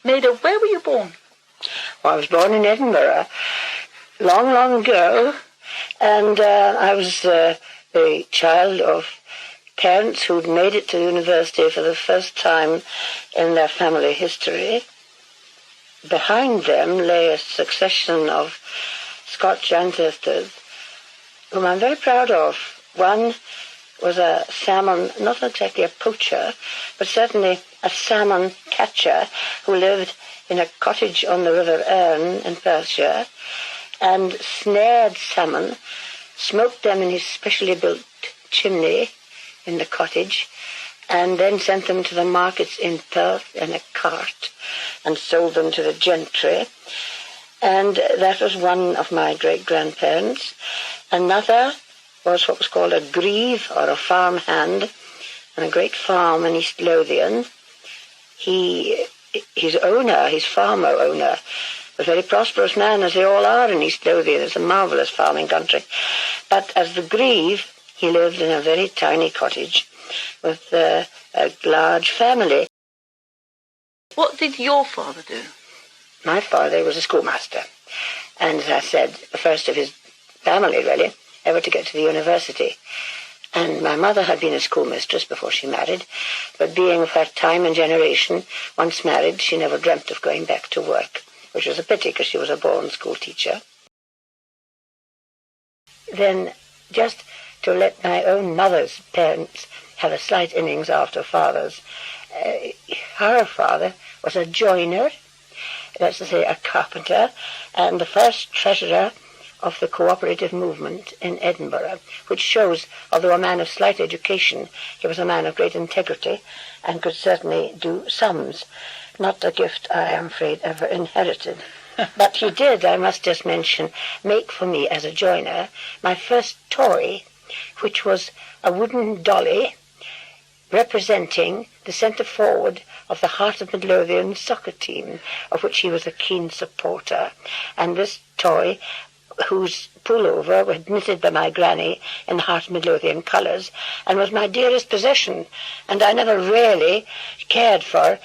Maida, where were you born? Well, I was born in Edinburgh, long, long ago, and I was a child of parents who'd made it to university for the first time in their family history. Behind them lay a succession of Scotch ancestors whom I'm very proud of. One was a salmon, not exactly a poacher, but certainly a salmon catcher who lived in a cottage on the River Erne in Perthshire and snared salmon, smoked them in his specially built chimney in the cottage, and then sent them to the markets in Perth in a cart and sold them to the gentry. And that was one of my great-grandparents. Another was what was called a grieve, or a farm hand, on a great farm in East Lothian. His farmer owner, was a very prosperous man, as they all are in East Lothian. It's a marvellous farming country. But as the grieve, he lived in a very tiny cottage with a large family. What did your father do? My father was a schoolmaster, and as I said, the first of his family, really, ever to get to the university. And my mother had been a schoolmistress before she married, but being of her time and generation, once married, she never dreamt of going back to work, which was a pity because she was a born school teacher. Then, just to let my own mother's parents have a slight innings after father's, her father was a joiner, that's to say a carpenter, and the first treasurer of the cooperative movement in Edinburgh, which shows, although a man of slight education, he was a man of great integrity and could certainly do sums. Not a gift, I am afraid, ever inherited. But he did, I must just mention, make for me as a joiner my first toy, which was a wooden dolly representing the centre forward of the Heart of Midlothian soccer team, of which he was a keen supporter. And this toy, whose pullover was knitted by my granny in the Heart of Midlothian colours, and was my dearest possession, and I never really cared for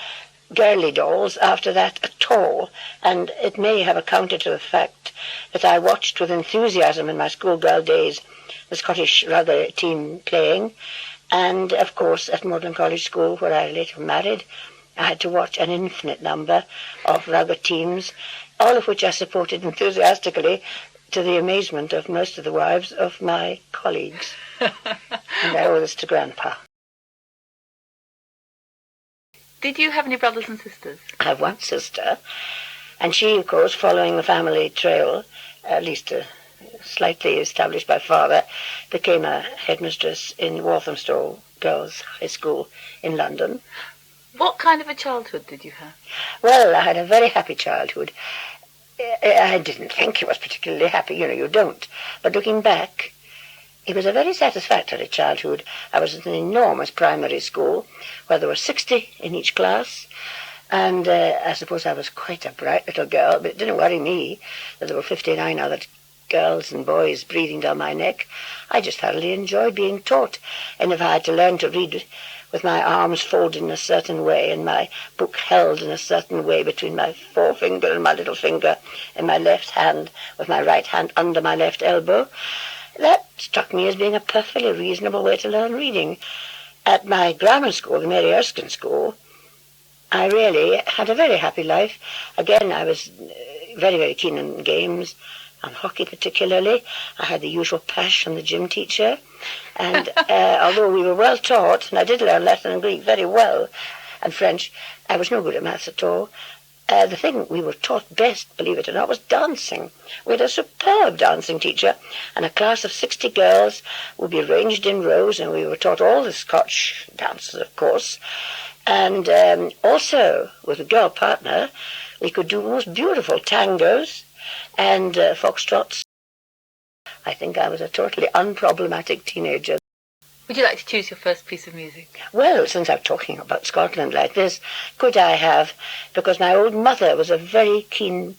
girly dolls after that at all, and it may have accounted to the fact that I watched with enthusiasm in my schoolgirl days the Scottish rugby team playing, and of course at Magdalen College School, where I later married, I had to watch an infinite number of rugby teams, all of which I supported enthusiastically, to the amazement of most of the wives of my colleagues. And I owe this to Grandpa. Did you have any brothers and sisters? I have one sister, and she, of course, following the family trail, at least slightly established by father, became a headmistress in Walthamstow Girls' High School in London. What kind of a childhood did you have? Well, I had a very happy childhood. I didn't think it was particularly happy, you don't. But looking back, it was a very satisfactory childhood. I was at an enormous primary school where there were 60 in each class, and I suppose I was quite a bright little girl, but it didn't worry me that there were 59 other girls and boys breathing down my neck. I just thoroughly enjoyed being taught, and if I had to learn to read with my arms folded in a certain way and my book held in a certain way between my forefinger and my little finger in my left hand, with my right hand under my left elbow, that struck me as being a perfectly reasonable way to learn reading. At my grammar school, the Mary Erskine School, I really had a very happy life. Again, I was very, very keen on games, on hockey particularly. I had the usual pash from the gym teacher, and although we were well taught, and I did learn Latin and Greek very well, and French, I was no good at maths at all. The thing we were taught best, believe it or not, was dancing. We had a superb dancing teacher, and a class of 60 girls would be arranged in rows, and we were taught all the Scotch dances, of course. And also, with a girl partner, we could do most beautiful tangos and foxtrots. I think I was a totally unproblematic teenager. Would you like to choose your first piece of music? Well, since I'm talking about Scotland like this, could I have, because my old mother was a very keen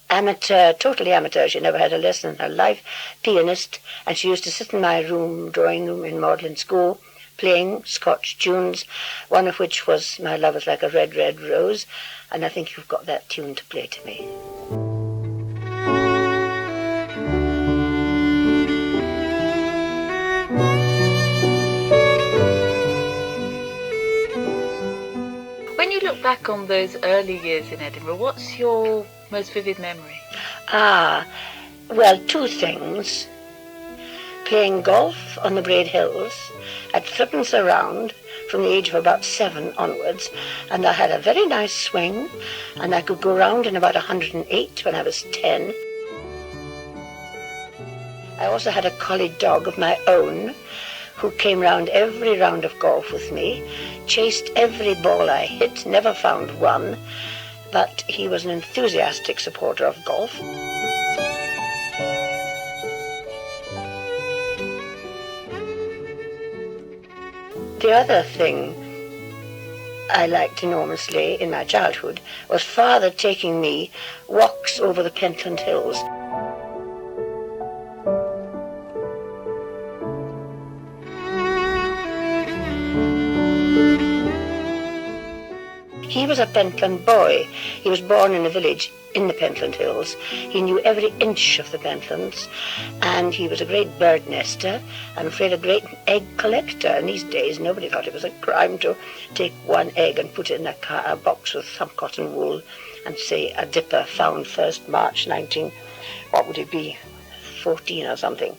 amateur, totally amateur, she never had a lesson in her life, pianist, and she used to sit in my room, drawing room in Magdalen School, playing Scotch tunes, one of which was My Love Is Like a Red, Red Rose, and I think you've got that tune to play to me. When you look back on those early years in Edinburgh, what's your most vivid memory? Well, two things. Playing golf on the Braid Hills at threepence a round from the age of about 7 onwards, and I had a very nice swing, and I could go round in about 108 when I was 10. I also had a collie dog of my own who came round every round of golf with me, chased every ball I hit, never found one, but he was an enthusiastic supporter of golf. The other thing I liked enormously in my childhood was Father taking me walks over the Pentland Hills. He was a Pentland boy. He was born in a village in the Pentland Hills. He knew every inch of the Pentlands, and he was a great bird nester. I'm afraid a great egg collector. In these days, nobody thought it was a crime to take one egg and put it in a box with some cotton wool and say a dipper found 1st March 14 or something.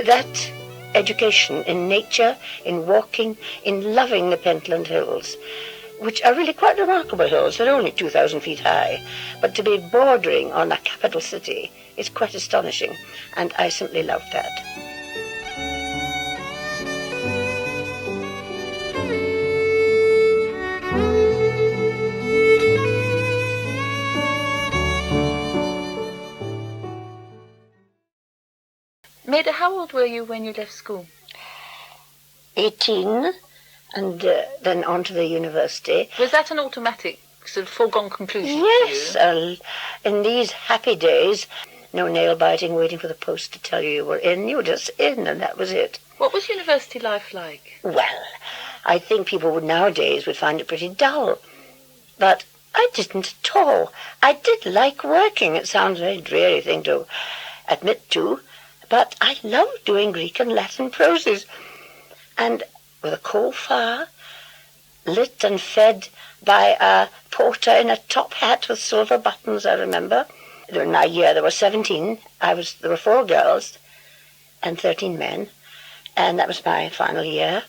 That education in nature, in walking, in loving the Pentland Hills, which are really quite remarkable hills. They're only 2,000 feet high, but to be bordering on a capital city is quite astonishing, and I simply loved that. Maida, how old were you when you left school? 18, and then on to the university. Was that an automatic, sort of foregone conclusion Yes, for you? In these happy days, no nail biting, waiting for the post to tell you were in. You were just in, and that was it. What was university life like? Well, I think people nowadays would find it pretty dull, but I didn't at all. I did like working. It sounds a very dreary thing to admit to, but I loved doing Greek and Latin proses. And with a coal fire, lit and fed by a porter in a top hat with silver buttons, I remember. In my year there were 17. There were 4 girls and 13 men, and that was my final year.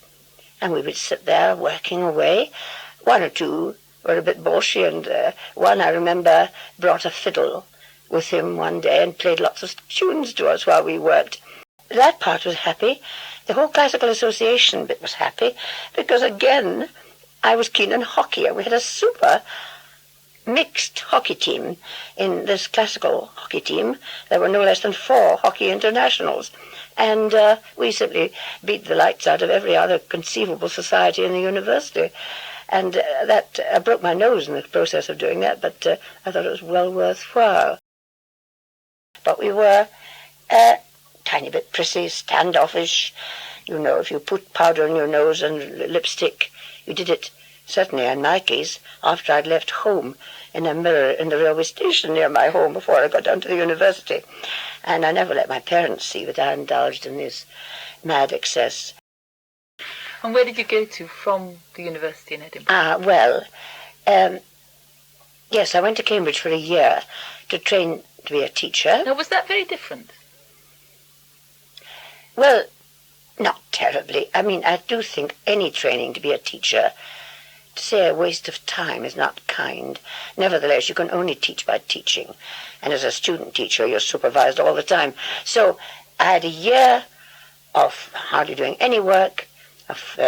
And we would sit there working away. 1 or 2 were a bit bolshy, and one, I remember, brought a fiddle with him one day and played lots of tunes to us while we worked. That part was happy. The whole classical association bit was happy, because again, I was keen on hockey, and we had a super mixed hockey team. In this classical hockey team, there were no less than 4 hockey internationals, and we simply beat the lights out of every other conceivable society in the university. And that I broke my nose in the process of doing that, but I thought it was well worthwhile. But we were tiny bit prissy, standoffish. You know, if you put powder on your nose and lipstick, you did it, certainly in my case, after I'd left home, in a mirror in the railway station near my home before I got down to the university. And I never let my parents see that I indulged in this mad excess. And where did you go to from the university in Edinburgh? Yes, I went to Cambridge for a year to train to be a teacher. Now, was that very different? Well, not terribly. I mean, I do think any training to be a teacher, to say a waste of time, is not kind. Nevertheless, you can only teach by teaching. And as a student teacher, you're supervised all the time. So I had a year of hardly doing any work, of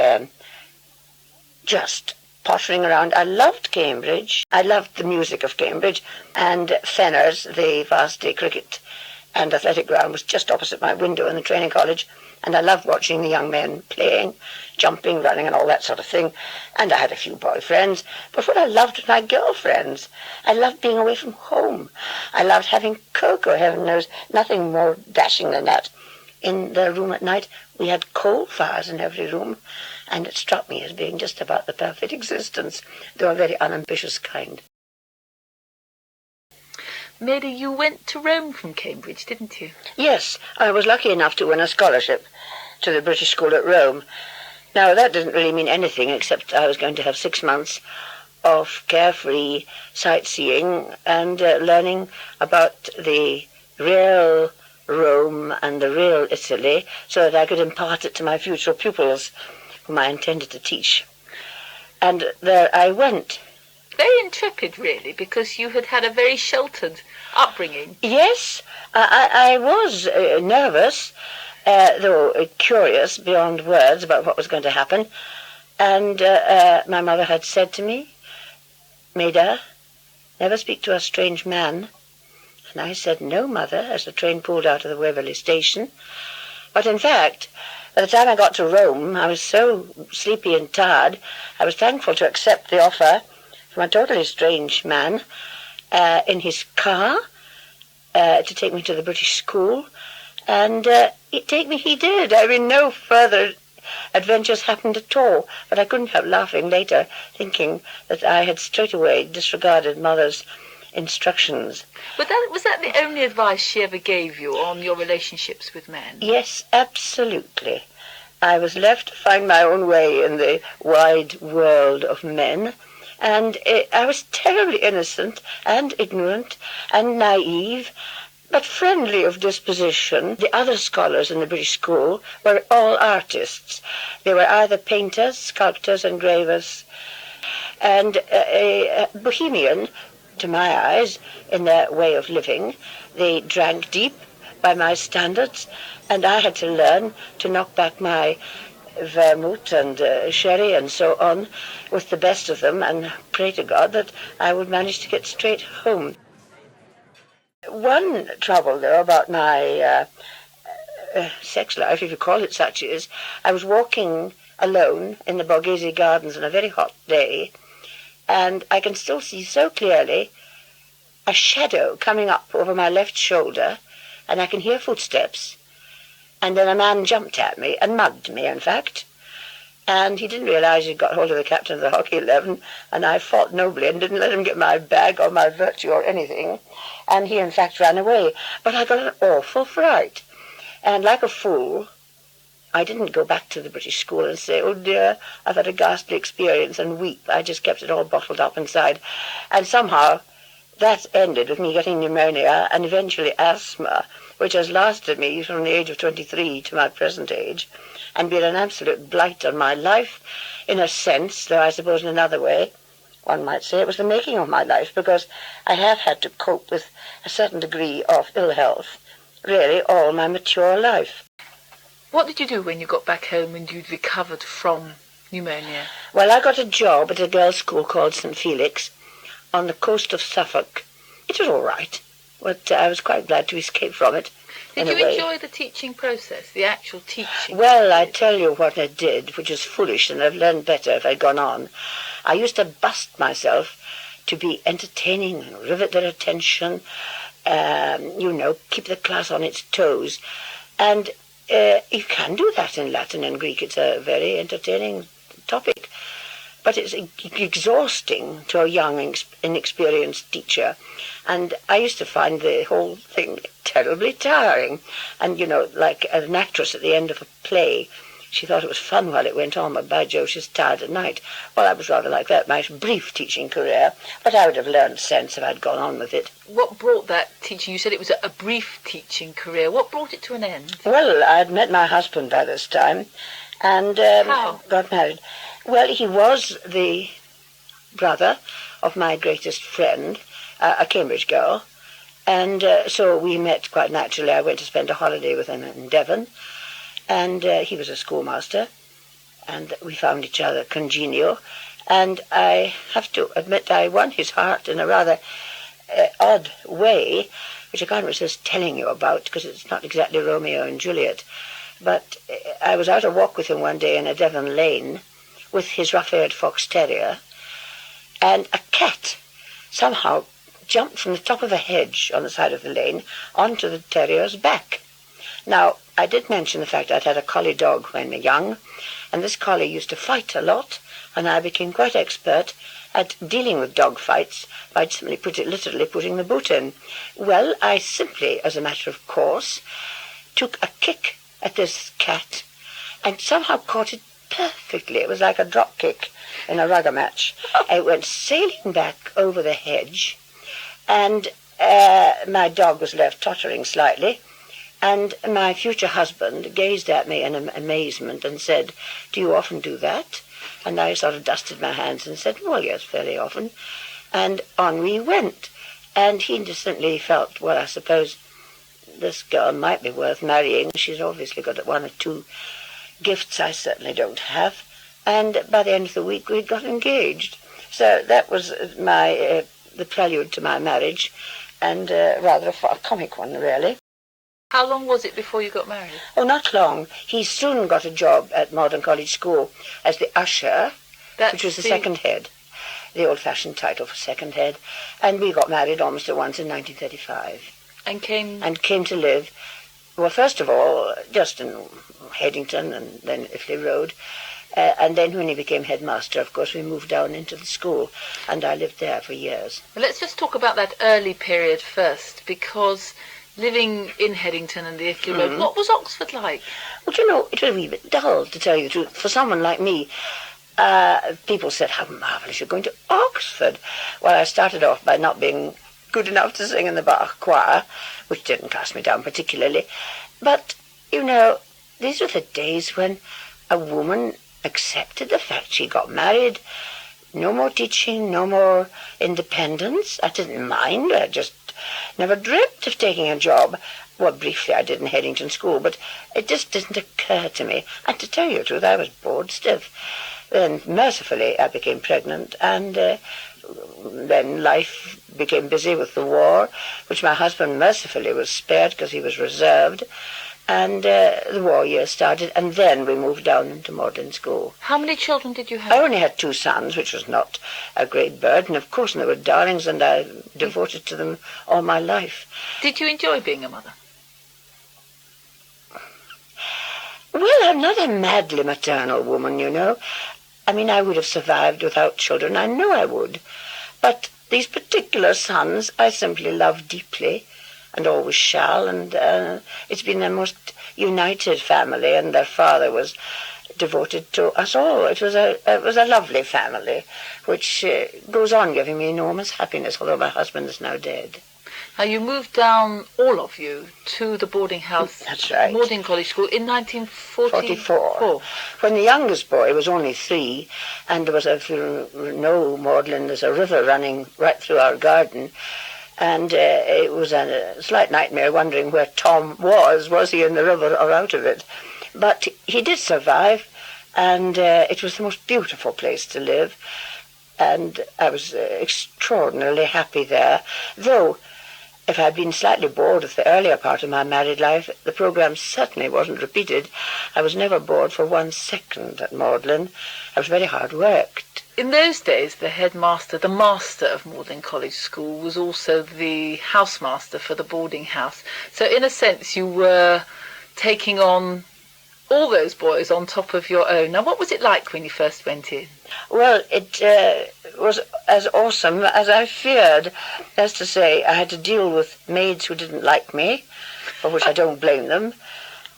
just pottering around. I loved Cambridge. I loved the music of Cambridge. And Fenner's, the varsity cricket and athletic ground, was just opposite my window in the training college. And I loved watching the young men playing, jumping, running, and all that sort of thing. And I had a few boyfriends. But what I loved was my girlfriends. I loved being away from home. I loved having cocoa. Heaven knows, nothing more dashing than that. in the room at night. We had coal fires in every room, and it struck me as being just about the perfect existence, though a very unambitious kind. Maida, you went to Rome from Cambridge, didn't you? Yes, I was lucky enough to win a scholarship to the British School at Rome. Now, that didn't really mean anything, except I was going to have 6 months of carefree sightseeing and learning about the real Rome and the real Italy, so that I could impart it to my future pupils, whom I intended to teach. And there I went. Very intrepid, really, because you had had a very sheltered upbringing. Yes, I was nervous, though curious beyond words about what was going to happen. And my mother had said to me, "Maida, never speak to a strange man." And I said, "No, Mother," as the train pulled out of the Waverley station. But in fact, by the time I got to Rome, I was so sleepy and tired, I was thankful to accept the offer from a totally strange man in his car to take me to the British school. And take me he did. I mean, no further adventures happened at all, but I couldn't help laughing later, thinking that I had straight away disregarded Mother's instructions. But was that the only advice she ever gave you on your relationships with men? Yes, absolutely. I was left to find my own way in the wide world of men, and I was terribly innocent and ignorant and naive, but friendly of disposition. The other scholars in the British school were all artists. They were either painters, sculptors, engravers, and bohemian, to my eyes, in their way of living. They drank deep by my standards, and I had to learn to knock back my vermouth and sherry and so on with the best of them, and pray to God that I would manage to get straight home. One trouble, though, about my sex life, if you call it such, is I was walking alone in the Borghese Gardens on a very hot day, and I can still see so clearly a shadow coming up over my left shoulder, and I can hear footsteps, and then a man jumped at me, and mugged me, in fact, and he didn't realize he'd got hold of the captain of the hockey 11, and I fought nobly and didn't let him get my bag or my virtue or anything, and he, in fact, ran away. But I got an awful fright, and like a fool, I didn't go back to the British school and say, "Oh dear, I've had a ghastly experience," and weep. I just kept it all bottled up inside, and somehow that ended with me getting pneumonia and eventually asthma, which has lasted me from the age of 23 to my present age, and been an absolute blight on my life, in a sense, though I suppose in another way, one might say it was the making of my life, because I have had to cope with a certain degree of ill health, really all my mature life. What did you do when you got back home and you'd recovered from pneumonia? Well, I got a job at a girls' school called St. Felix on the coast of Suffolk. It was all right, but I was quite glad to escape from it. Did you enjoy the teaching process, the actual teaching? Well, I tell you what I did, which was foolish, and I've learned better if I'd gone on. I used to bust myself to be entertaining and rivet their attention, keep the class on its toes. And you can do that in Latin and Greek. It's a very entertaining topic. But it's exhausting to a young, inexperienced teacher. And I used to find the whole thing terribly tiring. And, like an actress at the end of a play, she thought it was fun while it went on, but by Jove, she's tired at night. Well, I was rather like that, my brief teaching career, but I would have learned sense if I'd gone on with it. What brought that teaching? You said it was a brief teaching career. What brought it to an end? Well, I'd met my husband by this time, and got married. Well, he was the brother of my greatest friend, a Cambridge girl, and so we met quite naturally. I went to spend a holiday with him in Devon, and he was a schoolmaster, and we found each other congenial, and I have to admit I won his heart in a rather odd way, which I can't resist telling you about, because it's not exactly Romeo and Juliet. But I was out a walk with him one day in a Devon lane with his rough-haired fox terrier, and a cat somehow jumped from the top of a hedge on the side of the lane onto the terrier's back. Now, I did mention the fact I'd had a collie dog when young, and this collie used to fight a lot, and I became quite expert at dealing with dog fights by literally putting the boot in. Well, I simply, as a matter of course, took a kick at this cat and somehow caught it perfectly. It was like a drop kick in a rugger match. It went sailing back over the hedge, and my dog was left tottering slightly, and my future husband gazed at me in amazement and said, "Do you often do that?" And I sort of dusted my hands and said, "Well, yes, very often." And on we went. And he instantly felt, well, I suppose this girl might be worth marrying. She's obviously got one or two gifts I certainly don't have. And by the end of the week, we'd got engaged. So that was the prelude to my marriage, and rather a comic one, really. How long was it before you got married? Oh, not long. He soon got a job at Modern College School as the usher, which was the second head, the old-fashioned title for second head. And we got married almost at once in 1935. And came to live, well, first of all, just in Headington and then Iffley Road. And then when he became headmaster, of course, we moved down into the school, and I lived there for years. Well, let's just talk about that early period first, because living in Headington and the Iffley Road, what was Oxford like? Well, you know, it was a wee bit dull, to tell you the truth. For someone like me, people said, "How marvellous, you're going to Oxford." Well, I started off by not being good enough to sing in the Bach choir, which didn't cast me down particularly. But, you know, these were the days when a woman accepted the fact she got married. No more teaching, no more independence. I didn't mind. I just never dreamt of taking a job. Well, briefly I did in Headington School, but it just didn't occur to me. And to tell you the truth, I was bored stiff. Then, mercifully, I became pregnant, and then life became busy with the war, which my husband mercifully was spared because he was reserved. And the war years started, and then we moved down into Magdalen School. How many children did you have? I only had 2 sons, which was not a great burden, of course, and they were darlings, and I devoted to them all my life. Did you enjoy being a mother? Well, I'm not a madly maternal woman, you know. I mean, I would have survived without children, I know I would. But these particular sons I simply love deeply, and always shall, and it's been the most united family, and their father was devoted to us all. It was a lovely family, which goes on giving me enormous happiness, although my husband is now dead. Now, you moved down, all of you, to the boarding house, that's right, Magdalen College School, in 1944. When the youngest boy was only 3, and there was, if you know Magdalen, there's a river running right through our garden, and it was a slight nightmare wondering where Tom was. Was he in the river or out of it? But he did survive, and it was the most beautiful place to live, and I was extraordinarily happy there. Though, if I'd been slightly bored with the earlier part of my married life, the programme certainly wasn't repeated. I was never bored for 1 second at Magdalen. I was very hard worked. In those days, the headmaster, the master of Magdalen College School, was also the housemaster for the boarding house. So in a sense, you were taking on all those boys on top of your own. Now, what was it like when you first went in? Well, it was as awesome as I feared. As to say, I had to deal with maids who didn't like me, for which I don't blame them,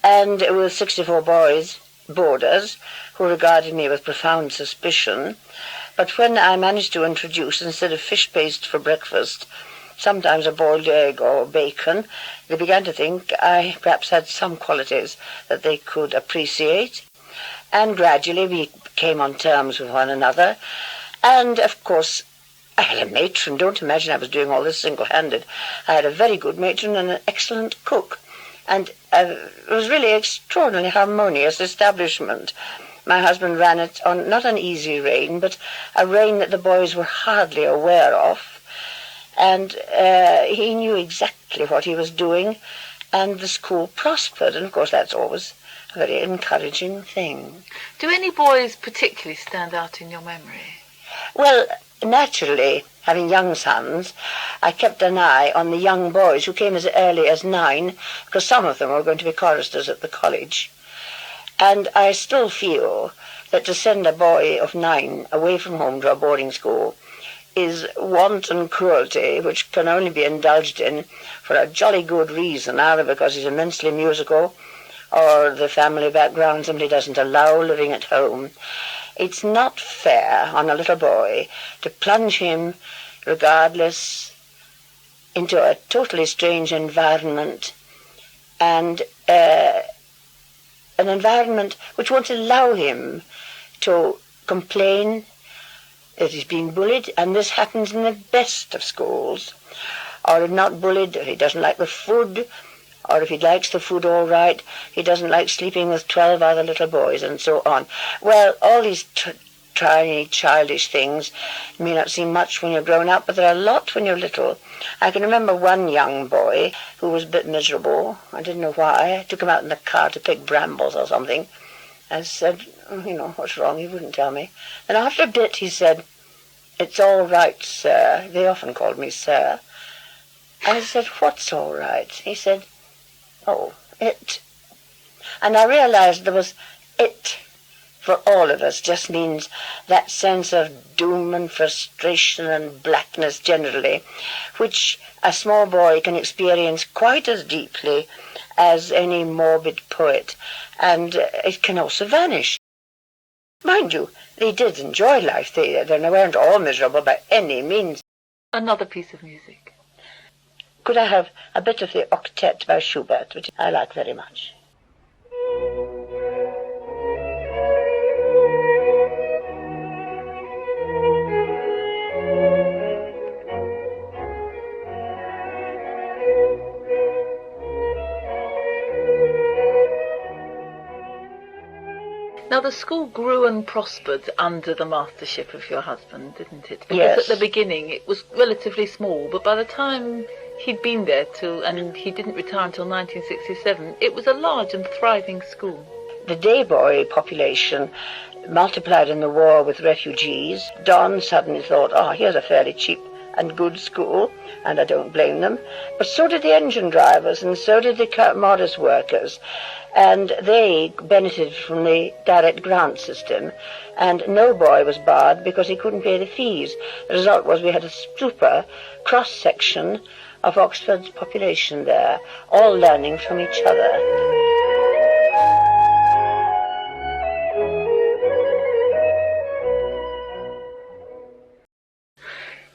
and with 64 boarders, who regarded me with profound suspicion. But when I managed to introduce, instead of fish paste for breakfast, sometimes a boiled egg or bacon, they began to think I perhaps had some qualities that they could appreciate. And gradually we came on terms with one another. And, of course, I had a matron. Don't imagine I was doing all this single-handed. I had a very good matron and an excellent cook. And it was really extraordinarily harmonious establishment. My husband ran it on not an easy rein, but a rein that the boys were hardly aware of. And he knew exactly what he was doing, and the school prospered. And, of course, that's always a very encouraging thing. Do any boys particularly stand out in your memory? Well, naturally, having young sons, I kept an eye on the young boys who came as early as 9, because some of them were going to be choristers at the college. And I still feel that to send a boy of 9 away from home to a boarding school is wanton cruelty, which can only be indulged in for a jolly good reason, either because he's immensely musical or the family background simply doesn't allow living at home. It's not fair on a little boy to plunge him, regardless, into a totally strange environment, and an environment which won't allow him to complain that he's being bullied, and this happens in the best of schools. Or if not bullied, if he doesn't like the food, or if he likes the food all right, he doesn't like sleeping with 12 other little boys, and so on. Well, all these tiny, childish things may not seem much when you're grown up, but they're a lot when you're little. I can remember one young boy who was a bit miserable. I didn't know why. I took him out in the car to pick brambles or something. I said, what's wrong? He wouldn't tell me. And after a bit he said, "It's all right, sir." They often called me sir. I said, "What's all right?" He said, "Oh, it." And I realized there was it for all of us just means that sense of doom and frustration and blackness generally, which a small boy can experience quite as deeply as any morbid poet, and it can also vanish. Mind you, they did enjoy life. They weren't all miserable by any means. Another piece of music. Could I have a bit of the octet by Schubert, which I like very much? Now, the school grew and prospered under the mastership of your husband, didn't it? Because yes. At the beginning it was relatively small, but by the time he'd been there and he didn't retire until 1967, it was a large and thriving school. The day boy population multiplied in the war with refugees. Don suddenly thought, here's a fairly cheap and good school, and I don't blame them. But so did the engine drivers, and so did the modest workers, and they benefited from the direct grant system, and no boy was barred because he couldn't pay the fees. The result was we had a super cross-section of Oxford's population there, all learning from each other.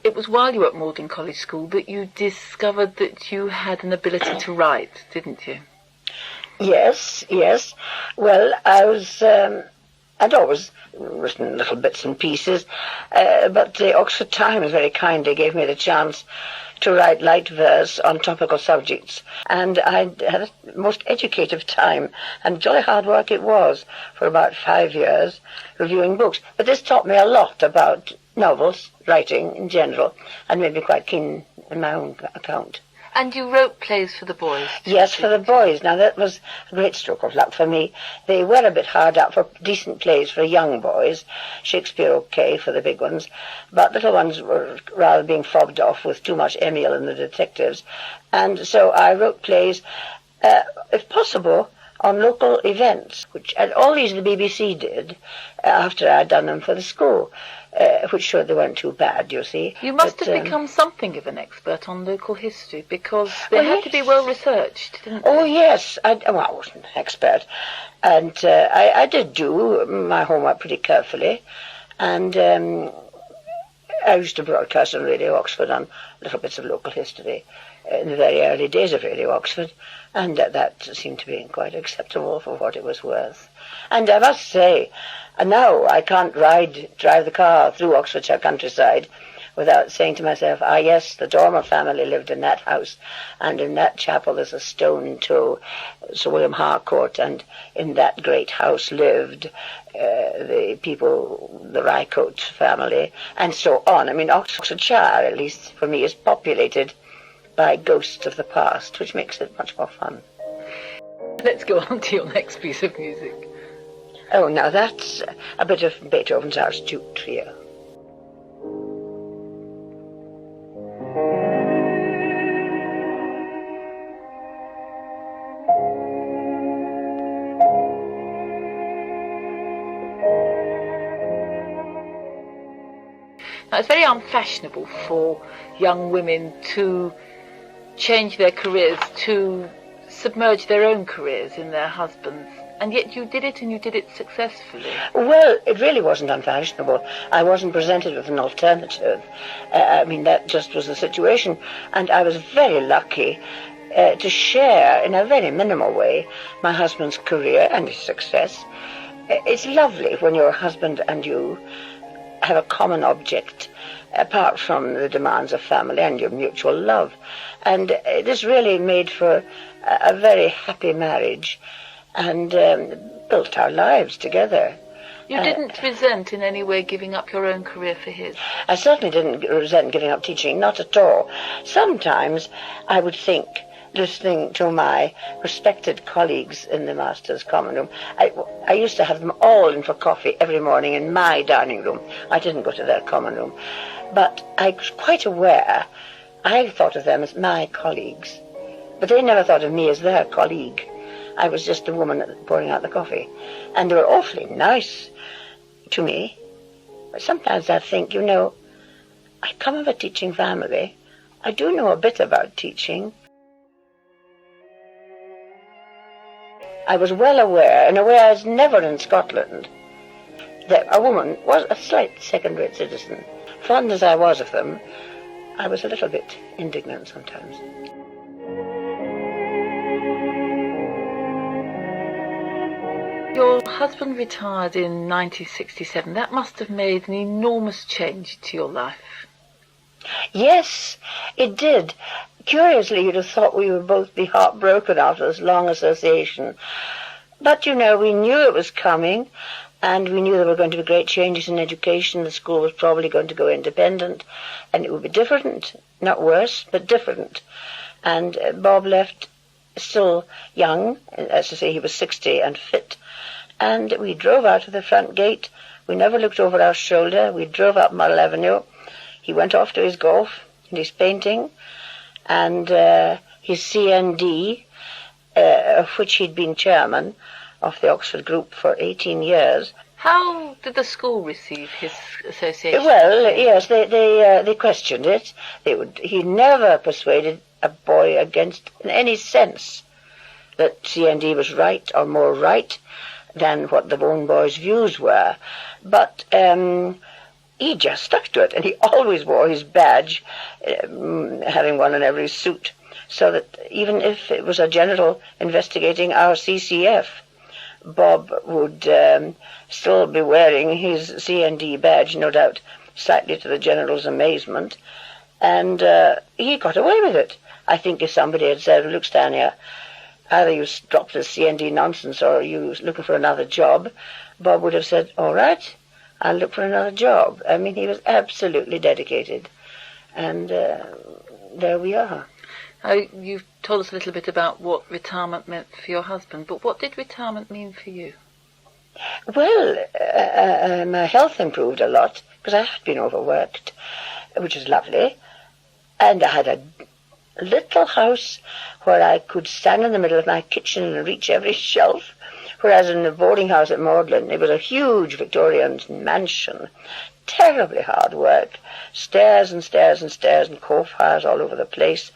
It was while you were at Magdalen College School that you discovered that you had an ability to write, didn't you? Yes. Well, I'd always written little bits and pieces, but the Oxford Times very kindly gave me the chance to write light verse on topical subjects, and I had a most educative time, and jolly hard work it was for about 5 years, reviewing books. But this taught me a lot about novels, writing in general, and made me quite keen in my own account. And you wrote plays for the boys? Yes, for the boys. Now, that was a great stroke of luck for me. They were a bit hard up for decent plays for young boys. Shakespeare okay for the big ones. But little ones were rather being fobbed off with too much Emile and the detectives. And so I wrote plays, if possible, on local events, and all these the BBC did after I'd done them for the school, which showed they weren't too bad, you see. You must have become something of an expert on local history, because they had to be well researched, didn't they? Oh, yes. I wasn't an expert. And I did do my homework pretty carefully. And I used to broadcast on Radio Oxford on little bits of local history in the very early days of Radio Oxford, and that seemed to be quite acceptable for what it was worth. And I must say, now I can't drive the car through Oxfordshire countryside without saying to myself, yes, the Dormer family lived in that house, and in that chapel there's a stone to Sir William Harcourt, and in that great house lived the people, the Rycote family, and so on. I mean, Oxfordshire, at least for me, is populated by ghosts of the past, which makes it much more fun. Let's go on to your next piece of music. Oh, now that's a bit of Beethoven's Archduke Trio. Now, it's very unfashionable for young women to change their careers, to submerge their own careers in their husbands. And yet you did it, and you did it successfully. Well, it really wasn't unfashionable. I wasn't presented with an alternative. That just was the situation. And I was very lucky to share, in a very minimal way, my husband's career and his success. It's lovely when your husband and you have a common object, apart from the demands of family and your mutual love. And this really made for a very happy marriage, and built our lives together. You didn't resent in any way giving up your own career for his? I certainly didn't resent giving up teaching, not at all. Sometimes I would think, listening to my respected colleagues in the Masters' Common Room, I used to have them all in for coffee every morning in my dining room. I didn't go to their common room. But I was quite aware, I thought of them as my colleagues. But they never thought of me as their colleague. I was just a woman pouring out the coffee. And they were awfully nice to me. But sometimes I think, I come of a teaching family. I do know a bit about teaching. I was well aware, in a way I was never in Scotland, that a woman was a slight second-rate citizen. Fond as I was of them, I was a little bit indignant sometimes. Your husband retired in 1967. That must have made an enormous change to your life. Yes, it did. Curiously, you'd have thought we would both be heartbroken after this long association. But, we knew it was coming, and we knew there were going to be great changes in education. The school was probably going to go independent, and it would be different, not worse, but different. And Bob left still young, as I say, he was 60 and fit. And we drove out of the front gate. We never looked over our shoulder. We drove up Myrtle Avenue. He went off to his golf and his painting and his CND, of which he'd been chairman of the Oxford group for 18 years. How did the school receive his association? Well, yes, they questioned it. He never persuaded a boy against, in any sense, that CND was right or more right than what the own boy's views were. But he just stuck to it, and he always wore his badge, having one in every suit, so that even if it was a general investigating our CCF, Bob would still be wearing his CND badge, no doubt, slightly to the general's amazement, and he got away with it. I think if somebody had said, "Look, Stanier, either you drop this CND nonsense or you're looking for another job," Bob would have said, "All right, I'll look for another job." I mean, he was absolutely dedicated. And there we are. You've told us a little bit about what retirement meant for your husband, but what did retirement mean for you? Well, my health improved a lot because I had been overworked, which is lovely. And I had a little house where I could stand in the middle of my kitchen and reach every shelf, whereas in the boarding house at Magdalen, it was a huge Victorian mansion, terribly hard work, stairs and stairs and stairs and coal fires all over the place.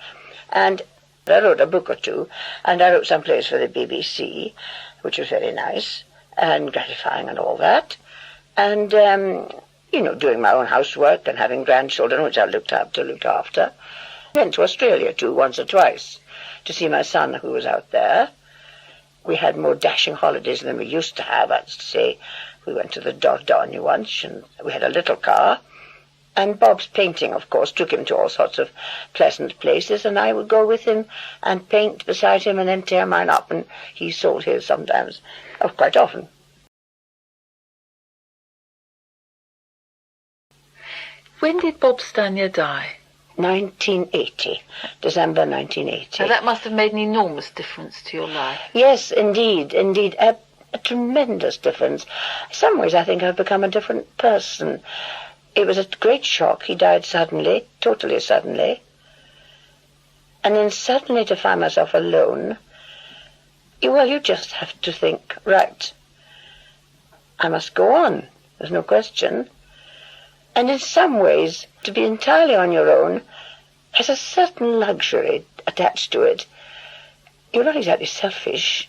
And I wrote a book or two, and I wrote some plays for the BBC, which was very nice and gratifying and all that. And, doing my own housework and having grandchildren, which I looked after. Went to Australia, too, once or twice, to see my son, who was out there. We had more dashing holidays than we used to have. That's to say, we went to the Dordogne once, and we had a little car. And Bob's painting, of course, took him to all sorts of pleasant places, and I would go with him and paint beside him and then tear mine up, and he sold his sometimes, quite often. When did Bob Stanier die? 1980, December 1980. Now that must have made an enormous difference to your life. Yes, indeed, a tremendous difference. In some ways, I think I've become a different person. It was a great shock. He died suddenly, totally suddenly. And then suddenly to find myself alone, you just have to think, right, I must go on. There's no question. And in some ways, to be entirely on your own has a certain luxury attached to it. You're not exactly selfish,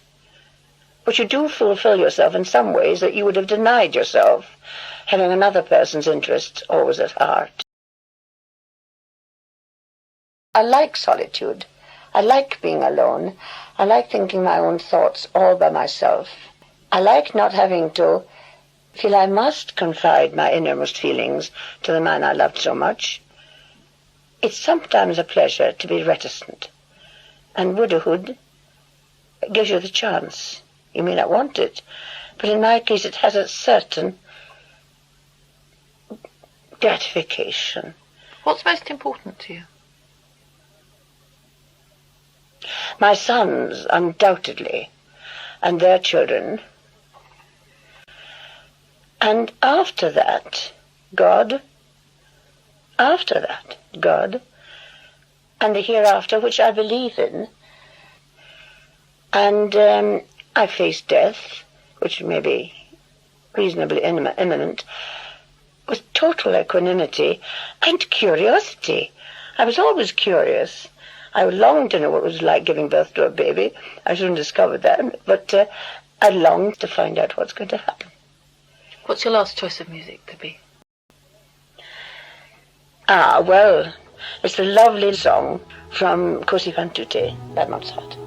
but you do fulfill yourself in some ways that you would have denied yourself, having another person's interests always at heart. I like solitude. I like being alone. I like thinking my own thoughts all by myself. I like not having to feel I must confide my innermost feelings to the man I loved so much. It's sometimes a pleasure to be reticent, and widowhood gives you the chance. You may not want it, but in my case it has a certain gratification. What's most important to you? My sons, undoubtedly, and their children. And after that, God. After that, God. And the hereafter, which I believe in. And I face death, which may be reasonably imminent, with total equanimity and curiosity. I was always curious. I longed to know what it was like giving birth to a baby. I soon discovered that, but I longed to find out what's going to happen. What's your last choice of music to be? Well, it's a lovely song from Così fan tutte by Mozart.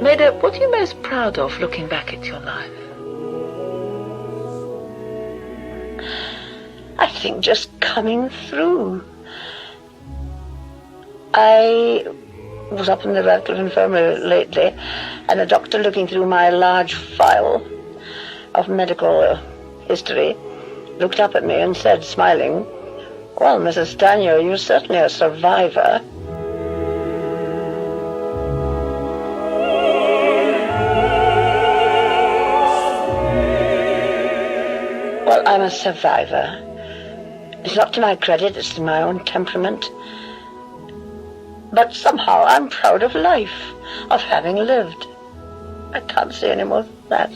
Maida, what are you most proud of looking back at your life? I think just coming through. I was up in the Radcliffe Infirmary lately, and a doctor looking through my large file of medical history looked up at me and said, smiling, "Well, Mrs. Stanier, you're certainly a survivor." Well, I'm a survivor. It's not to my credit, it's to my own temperament. But somehow I'm proud of life, of having lived. I can't say any more than that.